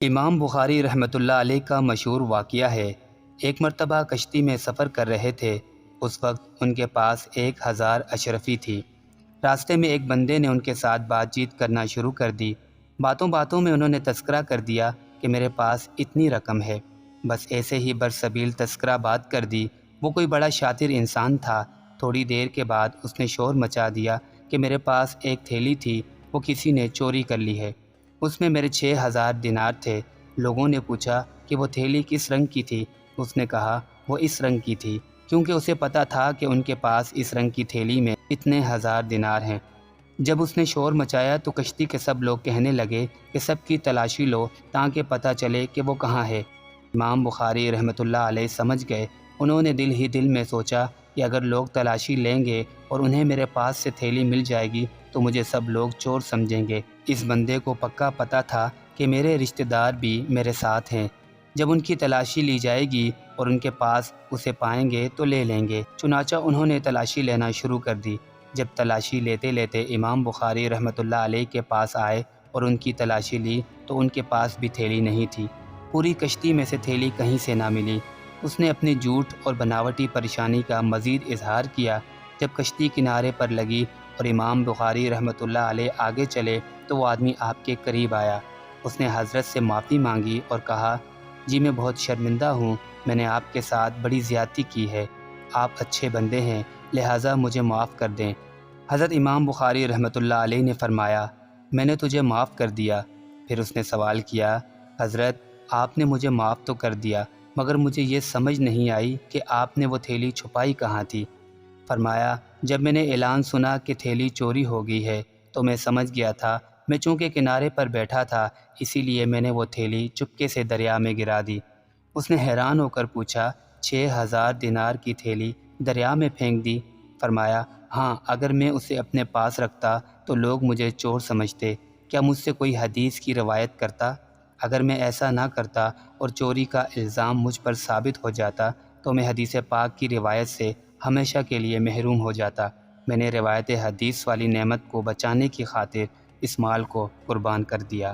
امام بخاری رحمۃ اللہ علیہ کا مشہور واقعہ ہے۔ ایک مرتبہ کشتی میں سفر کر رہے تھے۔ اس وقت ان کے پاس 1000 اشرفی تھی۔ راستے میں ایک بندے نے ان کے ساتھ بات چیت کرنا شروع کر دی۔ باتوں باتوں میں انہوں نے تذکرہ کر دیا کہ میرے پاس اتنی رقم ہے۔ بس ایسے ہی برسبیل تذکرہ بات کر دی۔ وہ کوئی بڑا شاطر انسان تھا۔ تھوڑی دیر کے بعد اس نے شور مچا دیا کہ میرے پاس ایک تھیلی تھی، وہ کسی نے چوری کر لی ہے۔ اس میں میرے 6000 دینار تھے۔ لوگوں نے پوچھا کہ وہ تھیلی کس رنگ کی تھی؟ اس نے کہا وہ اس رنگ کی تھی، کیونکہ اسے پتہ تھا کہ ان کے پاس اس رنگ کی تھیلی میں اتنے 1000 دینار ہیں۔ جب اس نے شور مچایا تو کشتی کے سب لوگ کہنے لگے کہ سب کی تلاشی لو تاکہ پتہ چلے کہ وہ کہاں ہے۔ امام بخاری رحمۃ اللہ علیہ سمجھ گئے۔ انہوں نے دل ہی دل میں سوچا کہ اگر لوگ تلاشی لیں گے اور انہیں میرے پاس سے تھیلی مل جائے گی تو مجھے سب لوگ چور سمجھیں گے۔ اس بندے کو پکا پتہ تھا کہ میرے رشتہ دار بھی میرے ساتھ ہیں۔ جب ان کی تلاشی لی جائے گی اور ان کے پاس اسے پائیں گے تو لے لیں گے۔ چنانچہ انہوں نے تلاشی لینا شروع کر دی۔ جب تلاشی لیتے لیتے امام بخاری رحمۃ اللہ علیہ کے پاس آئے اور ان کی تلاشی لی تو ان کے پاس بھی تھیلی نہیں تھی۔ پوری کشتی میں سے تھیلی کہیں سے نہ ملی۔ اس نے اپنی جھوٹ اور بناوٹی پریشانی کا مزید اظہار کیا۔ جب کشتی کنارے پر لگی اور امام بخاری رحمۃ اللہ علیہ آگے چلے تو وہ آدمی آپ کے قریب آیا۔ اس نے حضرت سے معافی مانگی اور کہا، جی میں بہت شرمندہ ہوں، میں نے آپ کے ساتھ بڑی زیادتی کی ہے۔ آپ اچھے بندے ہیں، لہٰذا مجھے معاف کر دیں۔ حضرت امام بخاری رحمۃ اللہ علیہ نے فرمایا، میں نے تجھے معاف کر دیا۔ پھر اس نے سوال کیا، حضرت آپ نے مجھے معاف تو کر دیا، مگر مجھے یہ سمجھ نہیں آئی کہ آپ نے وہ تھیلی چھپائی کہاں تھی؟ فرمایا، جب میں نے اعلان سنا کہ تھیلی چوری ہو گئی ہے تو میں سمجھ گیا تھا۔ میں چونکہ کنارے پر بیٹھا تھا اسی لیے میں نے وہ تھیلی چپکے سے دریا میں گرا دی۔ اس نے حیران ہو کر پوچھا، 6000 دینار کی تھیلی دریا میں پھینک دی؟ فرمایا، ہاں، اگر میں اسے اپنے پاس رکھتا تو لوگ مجھے چور سمجھتے۔ کیا مجھ سے کوئی حدیث کی روایت کرتا؟ اگر میں ایسا نہ کرتا اور چوری کا الزام مجھ پر ثابت ہو جاتا تو میں حدیث پاک کی روایت سے ہمیشہ کے لیے محروم ہو جاتا۔ میں نے روایت حدیث والی نعمت کو بچانے کی خاطر اس مال کو قربان کر دیا۔